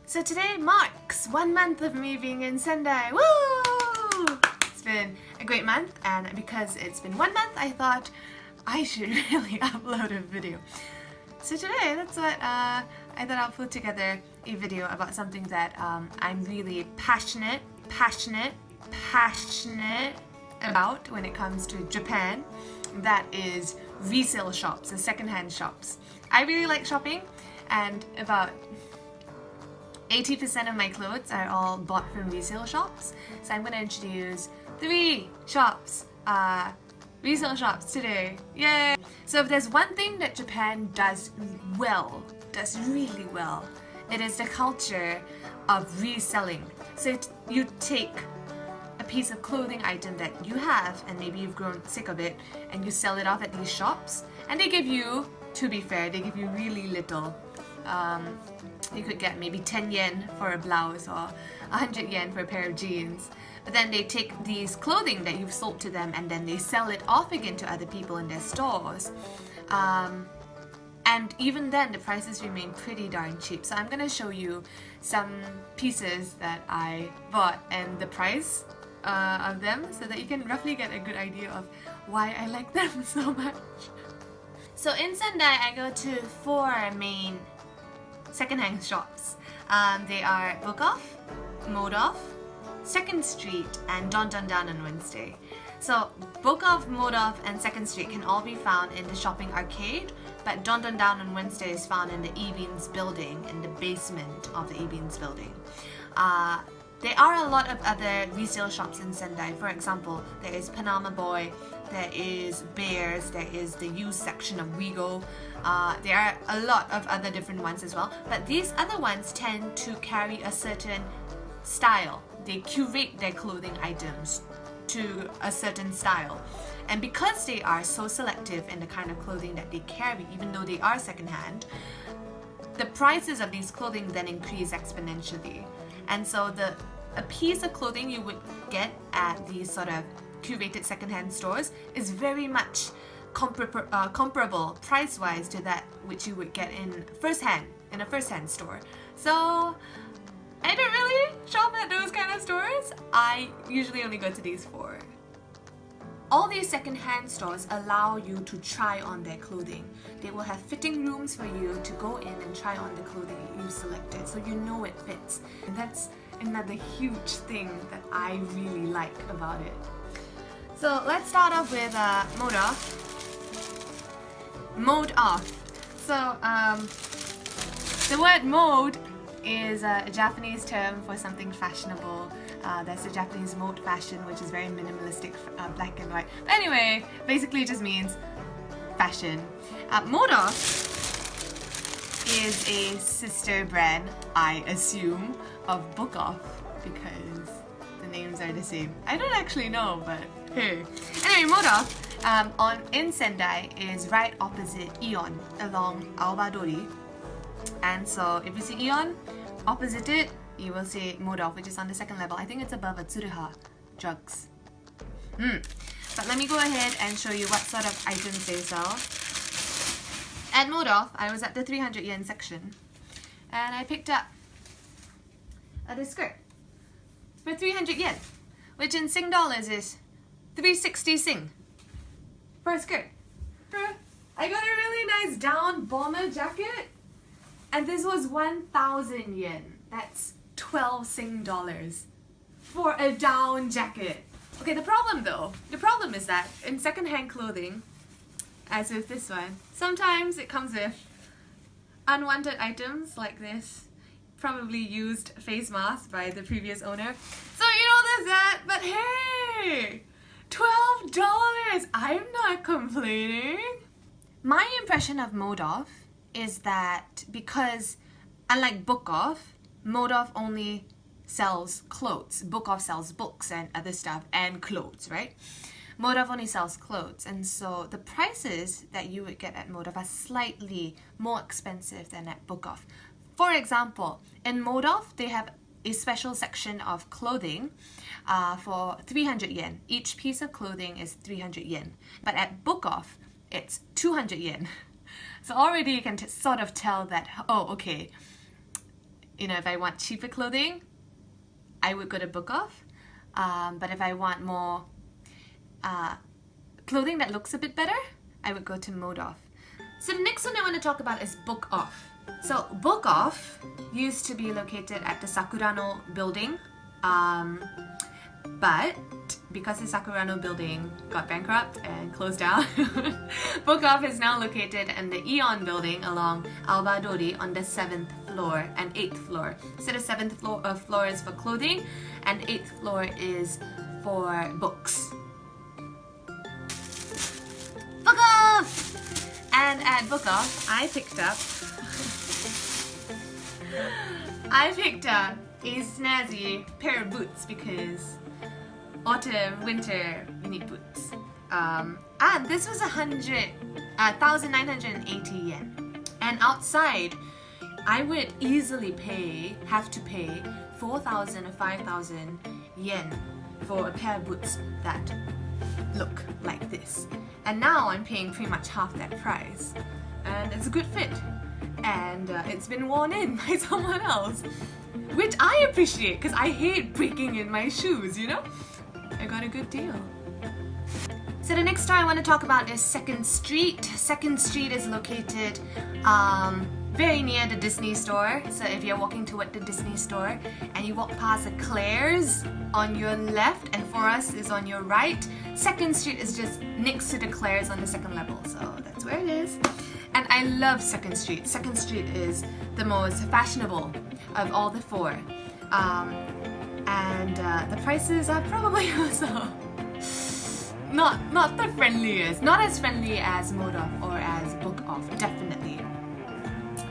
So today marks 1 month of me being in Sendai. Woo! It's been a great month, and because it's been 1 month, I thought I should really upload a video. So today, that's what I thought I'll put together a video about something that I'm really passionate about when it comes to Japan. That is resale shops, the secondhand shops. I really like shopping, and about 80% of my clothes are all bought from resale shops. So I'm going to introduce 3 shops, resale shops today. Yay! So if there's one thing that Japan does really well, it is the culture of reselling. So you take a piece of clothing item that you have and maybe you've grown sick of it and you sell it off at these shops, and they give you, to be fair, they give you really little. You could get maybe 10 yen for a blouse or 100 yen for a pair of jeans. But then they take these clothing that you've sold to them and then they sell it off again to other people in their stores. And even then the prices remain pretty darn cheap. So I'm going to show you some pieces that I bought and the price of them, so that you can roughly get a good idea of why I like them so much. So in Sendai, I go to 4 main secondhand shops. They are Book Off, Mode Off, 2nd Street, and Don on Wednesday. So Book Off, Mode Off, and 2nd Street can all be found in the shopping arcade, but Don on Wednesday is found in the E-Beans building, in the basement of the E-Beans building. There are a lot of other resale shops in Sendai. For example, there is Panama Boy, there is Bears, there is the used section of Weagle. There are a lot of other different ones as well, but these other ones tend to carry a certain style. They curate their clothing items to a certain style. And because they are so selective in the kind of clothing that they carry, even though they are secondhand, the prices of these clothing then increase exponentially. And so a piece of clothing you would get at these sort of curated secondhand stores is very much comparable price-wise to that which you would get in a first-hand store. So I don't really shop at those kind of stores. I usually only go to these 4. All these secondhand stores allow you to try on their clothing. They will have fitting rooms for you to go in and try on the clothing you selected, so you know it fits. And that's another huge thing that I really like about it. So let's start off with Mode Off. Mode Off. So the word mode is a Japanese term for something fashionable. There's the Japanese mode fashion, which is very minimalistic, black and white. But anyway, basically it just means fashion. Mode Off is a sister brand, I assume, of Book Off, because the names are the same. I don't actually know, but hey. Anyway, Mode Off in Sendai is right opposite Aeon along Aoba-dori. And so if you see Aeon, opposite it, you will see Mode Off, which is on the 2nd level. I think it's above Atsuruha Drugs. But let me go ahead and show you what sort of items they sell. At Mode Off, I was at the 300 yen section, and I picked up this skirt for 300 yen, which in Sing dollars is 360 Sing for a skirt. I got a really nice down bomber jacket, and this was 1,000 yen. That's 12 Sing dollars for a down jacket. Okay, the problem is that in secondhand clothing, as with this one, sometimes it comes with unwanted items like this, probably used face mask by the previous owner. So you know there's that, but hey, $12! I'm not complaining. My impression of Mode Off is that because, unlike Book Off, Mode Off only sells clothes. Book Off sells books and other stuff and clothes, right? Mode Off only sells clothes, and so the prices that you would get at Mode Off are slightly more expensive than at Book Off. For example, in Mode Off, they have a special section of clothing for 300 yen. Each piece of clothing is 300 yen. But at Book Off, it's 200 yen. So already you can sort of tell that, oh, okay, you know, if I want cheaper clothing, I would go to Book Off. But if I want more clothing that looks a bit better, I would go to Mode Off. So the next one I want to talk about is Book Off. So Book Off used to be located at the Sakurano building, but because the Sakurano building got bankrupt and closed down, Book Off is now located in the Eon building along Albadori on the 7th floor and 8th floor. So the 7th floor is for clothing and 8th floor is for books. Book Off! And at Book Off, I picked up a snazzy pair of boots because autumn, winter, you need boots. And this was 1,980 yen. And outside, I would easily have to pay 4,000 or 5,000 yen for a pair of boots that look like this. And now I'm paying pretty much half that price. And it's a good fit. And it's been worn in by someone else, which I appreciate because I hate breaking in my shoes, you know? I got a good deal. So the next store I want to talk about is 2nd Street. 2nd Street is located very near the Disney store. So if you're walking toward the Disney store and you walk past the Claire's on your left and Forest is on your right, 2nd Street is just next to the Claire's on the 2nd level. So that's where it is. And I love 2nd Street. 2nd Street is the most fashionable of all the four. And the prices are probably also not the friendliest. Not as friendly as Mode Off or as Book Off, definitely.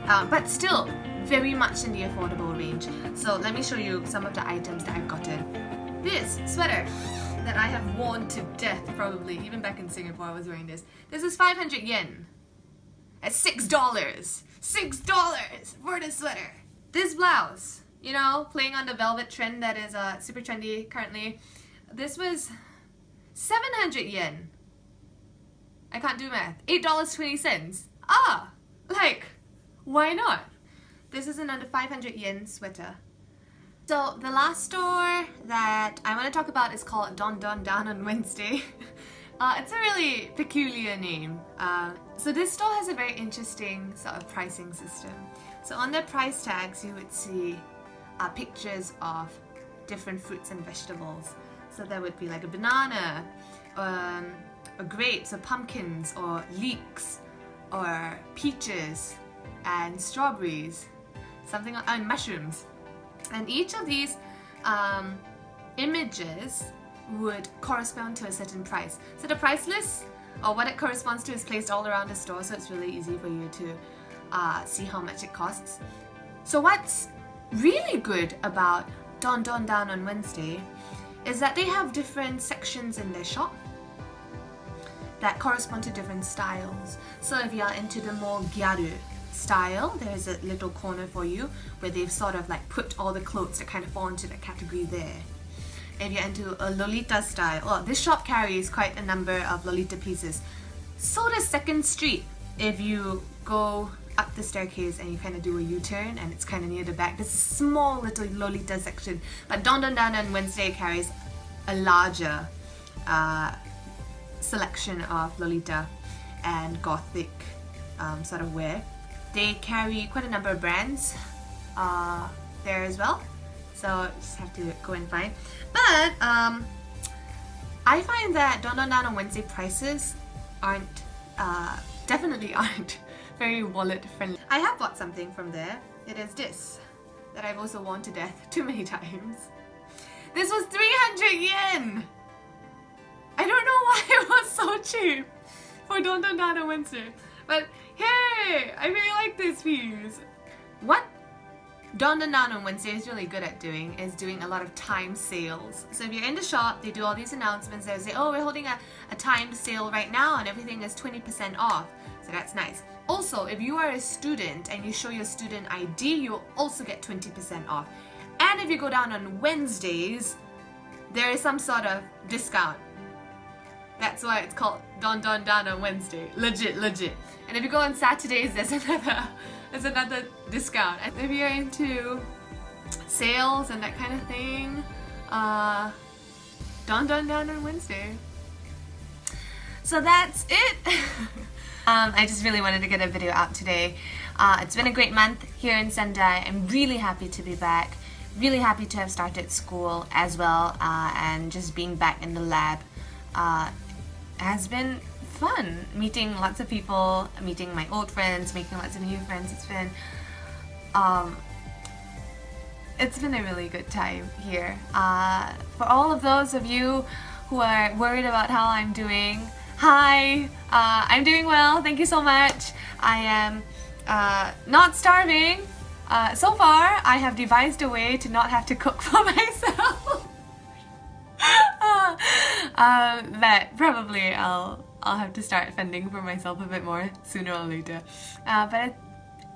But still, very much in the affordable range. So let me show you some of the items that I've gotten. This sweater that I have worn to death, probably, even back in Singapore I was wearing this. This is 500 yen. At $6. $6 for this sweater. This blouse, you know, playing on the velvet trend that is super trendy currently. This was 700 yen. I can't do math. $8.20. Like, why not? This is another 500 yen sweater. So the last store that I want to talk about is called Don Don Down on Wednesday. It's a really peculiar name. So this store has a very interesting sort of pricing system. So on the price tags you would see pictures of different fruits and vegetables. So there would be like a banana, or grapes, or pumpkins, or leeks, or peaches, and strawberries, and mushrooms. And each of these images would correspond to a certain price. So the price list, or what it corresponds to, is placed all around the store, so it's really easy for you to see how much it costs. So what's really good about Don Don Down on Wednesday is that they have different sections in their shop that correspond to different styles. So if you're into the more gyaru style, there's a little corner for you where they've sort of like put all the clothes that kind of fall into that category there. If you're into a Lolita style, this shop carries quite a number of Lolita pieces. So does 2nd Street. If you go up the staircase and you kind of do a U-turn and it's kind of near the back, there's a small little Lolita section. But Don Don Down on Wednesday carries a larger selection of Lolita and Gothic sort of wear. They carry quite a number of brands there as well. So you just have to go and find. But I find that Don Don Down on Wednesday prices definitely aren't very wallet friendly. I have bought something from there. It is this, that I've also worn to death too many times. This was 300 yen! I don't know why it was so cheap for Don Don Down on Wednesday. But hey, I really like this piece. What Don Don Down on Wednesday is really good at doing is doing a lot of time sales. So if you're in the shop, they do all these announcements. They say, oh, we're holding a timed sale right now and everything is 20% off. So that's nice. Also, if you are a student and you show your student ID, you'll also get 20% off. And if you go down on Wednesdays, there is some sort of discount. That's why it's called Don Don Down on Wednesday. Legit, legit. And if you go on Saturdays, there's another discount. And if you're into sales and that kind of thing. Don on Wednesday. So that's it. I just really wanted to get a video out today. It's been a great month here in Sendai. I'm really happy to be back. Really happy to have started school as well, and just being back in the lab has been fun. Meeting lots of people, meeting my old friends, making lots of new friends. It's been a really good time here. For all of those of you who are worried about how I'm doing, hi! I'm doing well, thank you so much. I am not starving. So far, I have devised a way to not have to cook for myself. But probably I'll have to start fending for myself a bit more sooner or later. But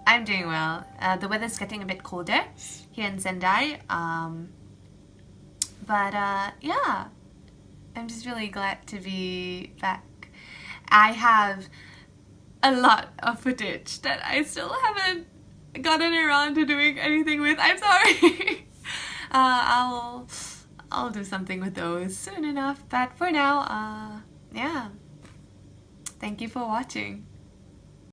I'm doing well. The weather's getting a bit colder here in Sendai. But yeah, I'm just really glad to be back. I have a lot of footage that I still haven't gotten around to doing anything with. I'm sorry. I'll do something with those soon enough. But for now, yeah. Thank you for watching.